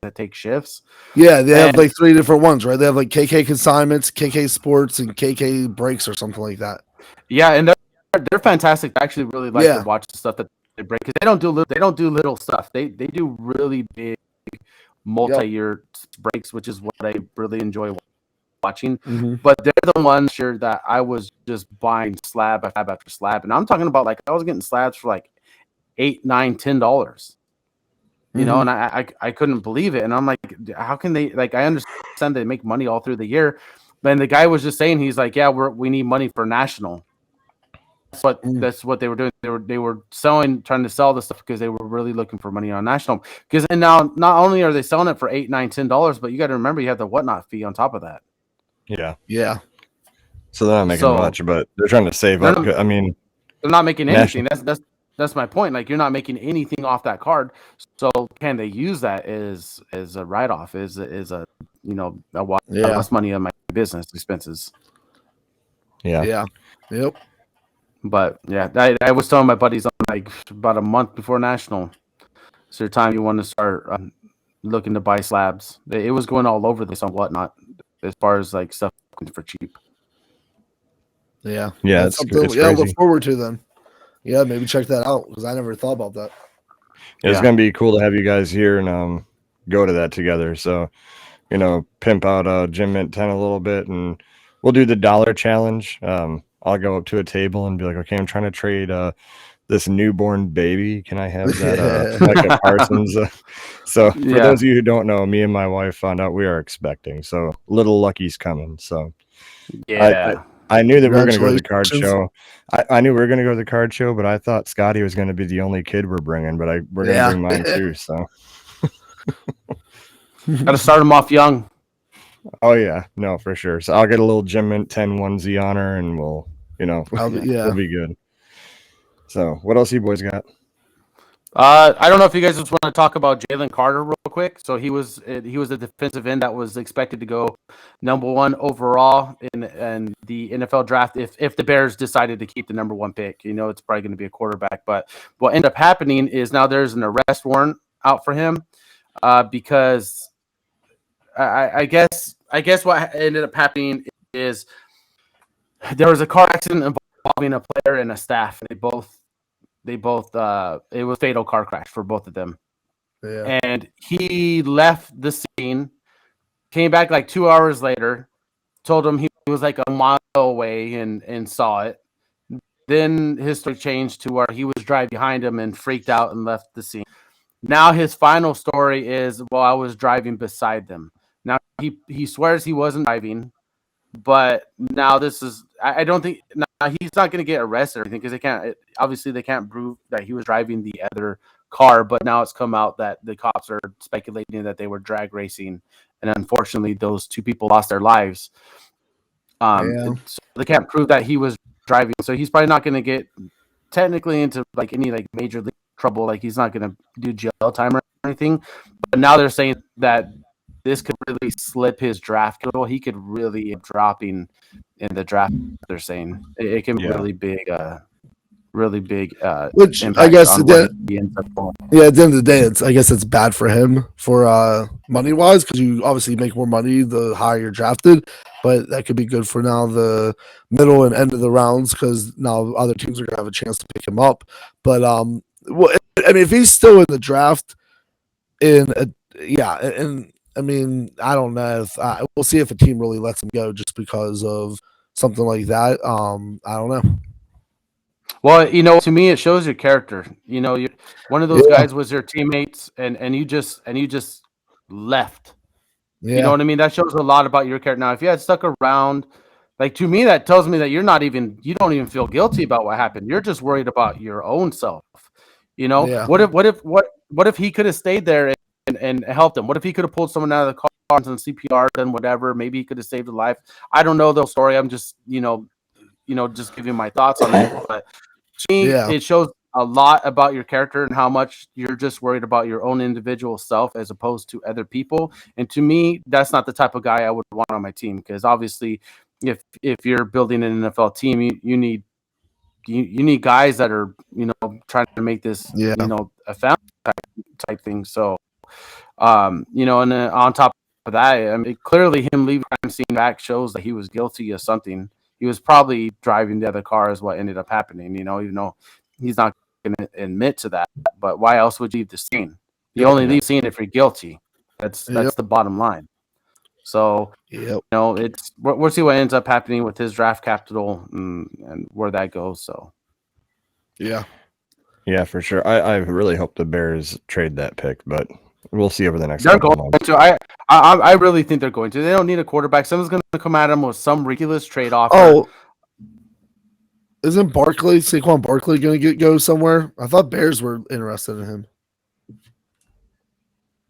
that take shifts. Yeah, they have like 3 different ones, right? They have like KK Consignments, KK Sports, and KK Breaks or something like that. Yeah, and they're fantastic. I actually really like to watch the stuff that they break, because they don't do little stuff. They do really big multi-year breaks, which is what I really enjoy watching. But they're the ones here that I was just buying slab after slab, and I'm talking about like I was getting slabs for like $8, $9, $10. And I couldn't believe it. And I'm like, how can they, like, I understand they make money all through the year. But the guy was just saying, he's like, yeah, we need money for National. That's what they were doing. They were trying to sell this stuff because they were really looking for money on National. Because now not only are they selling it for $8, $9, $10, but you got to remember you have the Whatnot fee on top of that. Yeah. So they're not making much, but they're trying to save up. I mean, they're not making anything. That's my point. Like, you're not making anything off that card. So can they use that as a write-off, as a less money on my business expenses? Yeah. Yep. But yeah, I was telling my buddies like about a month before National, it's the time you want to start looking to buy slabs. It was going all over this on Whatnot as far as like stuff for cheap. Yeah. That's something look forward to then. Yeah, maybe check that out, because I never thought about that. It's gonna be cool to have you guys here and go to that together. So, pimp out Gym Mint 10 a little bit, and we'll do the dollar challenge. I'll go up to a table and be like, okay, I'm trying to trade this newborn baby. Can I have that Micah Parsons? So for those of you who don't know, me and my wife found out we are expecting. So little Lucky's coming. So I knew that we were going to go to the card show. I knew we were going to go to the card show, but I thought Scotty was going to be the only kid we're bringing. But we're going to bring mine too. So got to start them off young. Oh yeah, no, for sure. So I'll get a little Gym Mint 10 onesie on her, and we'll be good. So what else you boys got? I don't know if you guys just want to talk about Jalen Carter real quick. So he was a defensive end that was expected to go number 1 overall in the NFL draft if the Bears decided to keep the number 1 pick. It's probably going to be a quarterback. But what ended up happening is now there's an arrest warrant out for him because I guess what ended up happening is there was a car accident involving a player and a staff. They both it was a fatal car crash for both of them. Yeah. And he left the scene, came back like 2 hours later, told him he was like a mile away and saw it. Then his story changed to where he was driving behind him and freaked out and left the scene. Now his final story is, well, I was driving beside them. Now he swears he wasn't driving, but now this is, I don't think, now he's not going to get arrested or anything because obviously they can't prove that he was driving the other car, but now it's come out that the cops are speculating that they were drag racing, and unfortunately those two people lost their lives. So they can't prove that he was driving, so he's probably not going to get technically into like any like major league trouble, like he's not going to do jail time or anything. But now they're saying that this could really slip his draft capital. He could really end up dropping in the draft. They're saying it can really big which I guess at the end of the day, I guess it's bad for him for money wise, because you obviously make more money the higher you're drafted, but that could be good for now the middle and end of the rounds, because now other teams are gonna have a chance to pick him up. But well, I mean, if he's still in the draft, and I mean, I don't know if we'll see if a team really lets him go just because of something like that. I don't know. Well, to me, it shows your character. You're one of those guys was your teammates, and you just left. Yeah. You know what I mean? That shows a lot about your character. Now, if you had stuck around, like to me, that tells me that you don't even feel guilty about what happened. You're just worried about your own self. Yeah. What if he could have stayed there and helped him? What if he could have pulled someone out of the car and CPR, done whatever? Maybe he could have saved a life. I don't know the story. I'm just just giving my thoughts on it. But to me, it shows a lot about your character and how much you're just worried about your own individual self as opposed to other people. And to me, that's not the type of guy I would want on my team, because obviously, if you're building an NFL team, you need guys that are trying to make this a family type thing. So and then on top of that, I mean, clearly him leaving crime scene back shows that he was guilty of something. He was probably driving the other car is what ended up happening, even though he's not going to admit to that. But why else would you leave the scene? You only leave the scene if you're guilty. That's the bottom line. So, we'll see what ends up happening with his draft capital and where that goes. So, yeah, for sure. I really hope the Bears trade that pick, but we'll see over the next. They're going to. I really think they're going to. They don't need a quarterback. Someone's going to come at them with some ridiculous trade offer. Oh, isn't Saquon Barkley going to go somewhere? I thought Bears were interested in him.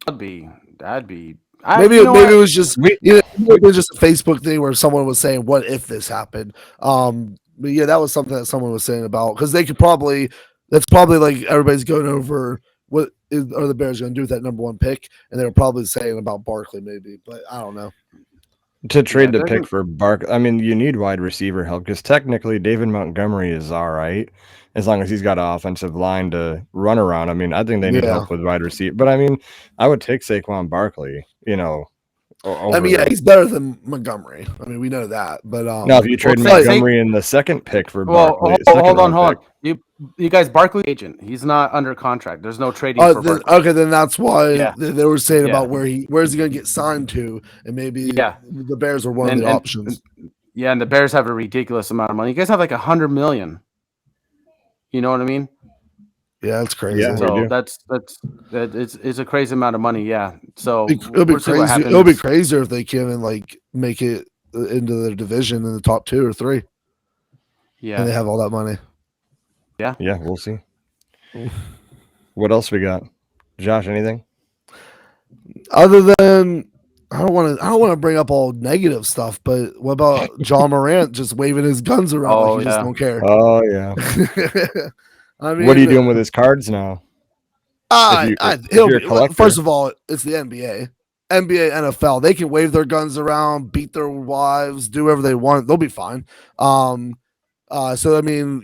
That'd be. Maybe it was just it was just a Facebook thing where someone was saying, "What if this happened?" But yeah, that was something that someone was saying about, because they could probably. That's probably like everybody's going over what are the Bears going to do with that number one pick, and they were probably saying about Barkley maybe, but I don't know. To trade the pick for Barkley, I mean, you need wide receiver help, because technically David Montgomery is all right as long as he's got an offensive line to run around. I mean, I think they need help with wide receiver, but I mean, I would take Saquon Barkley, I mean, he's better than Montgomery. I mean, we know that, but now if you trade Montgomery in the second pick for Barkley, hold on. You guys, Barkley agent. He's not under contract. There's no trading for Barkley. Okay, then that's why they were saying about where's he going to get signed to, and maybe the Bears are one of the options. And the Bears have a ridiculous amount of money. You guys have like $100 million. You know what I mean? Yeah, that's crazy. Yeah, so it's a crazy amount of money. Yeah, so it'll be crazy. It'll be crazier if they can make it into the division in the top 2 or 3. Yeah, and they have all that money. Yeah, we'll see. What else we got, Josh? Anything other than I don't want to bring up all negative stuff, but what about John Morant just waving his guns around like he just don't care? Oh yeah. I mean, what are you doing with his cards now? First of all, it's the NBA, NFL. They can wave their guns around, beat their wives, do whatever they want. They'll be fine. So I mean,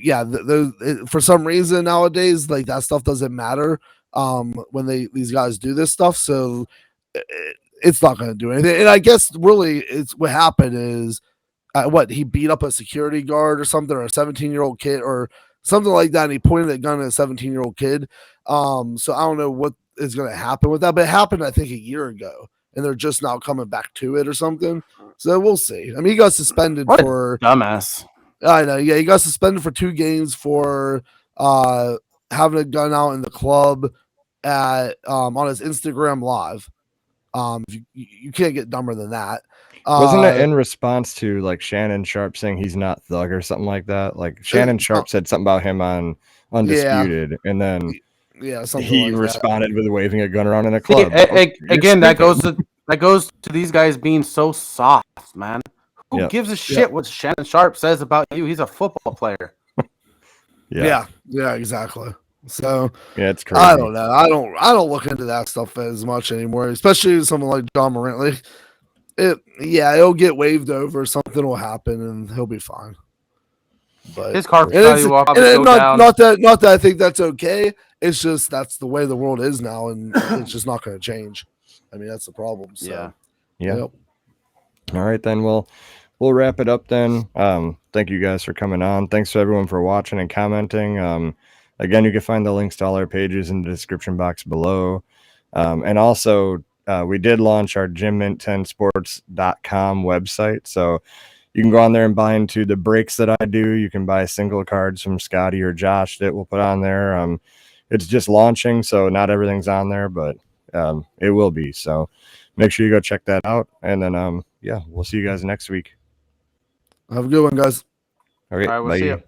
for some reason nowadays, like that stuff doesn't matter when these guys do this stuff. So it's not going to do anything. And I guess really, it's what happened is he beat up a security guard or something, or a 17-year-old kid, or something like that. And he pointed a gun at a 17-year-old kid. So I don't know what is going to happen with that, but it happened, I think, a year ago, and they're just now coming back to it or something. So we'll see. I mean, he got suspended What for dumbass. I know. Yeah, he got suspended for 2 games for having a gun out in the club at on his Instagram live. You can't get dumber than that. Wasn't it in response to like Shannon Sharp saying he's not thug or something like that? Like Shannon Sharp said something about him on Undisputed, and then something he like responded with waving a gun around in a See, club. again, that goes to these guys being so soft, man. Who gives a shit what Shannon Sharp says about you? He's a football player. Yeah, exactly. So yeah, it's crazy. I don't know. I don't look into that stuff as much anymore, especially someone like John Morant. Like it'll get waved over, something will happen, and he'll be fine. But his car value will probably go down. Not that I think that's okay. It's just that's the way the world is now, and it's just not going to change. I mean, that's the problem. So, yeah. Yep. All right, then we'll wrap it up then. Thank you guys for coming on. Thanks to everyone for watching and commenting. Again, you can find the links to all our pages in the description box below. And also, we did launch our GymMint10sports.com website. So you can go on there and buy into the breaks that I do. You can buy single cards from Scotty or Josh that we'll put on there. It's just launching, so not everything's on there, but it will be. So make sure you go check that out. And then, we'll see you guys next week. Have a good one, guys. Okay, all right, we'll bye. see you.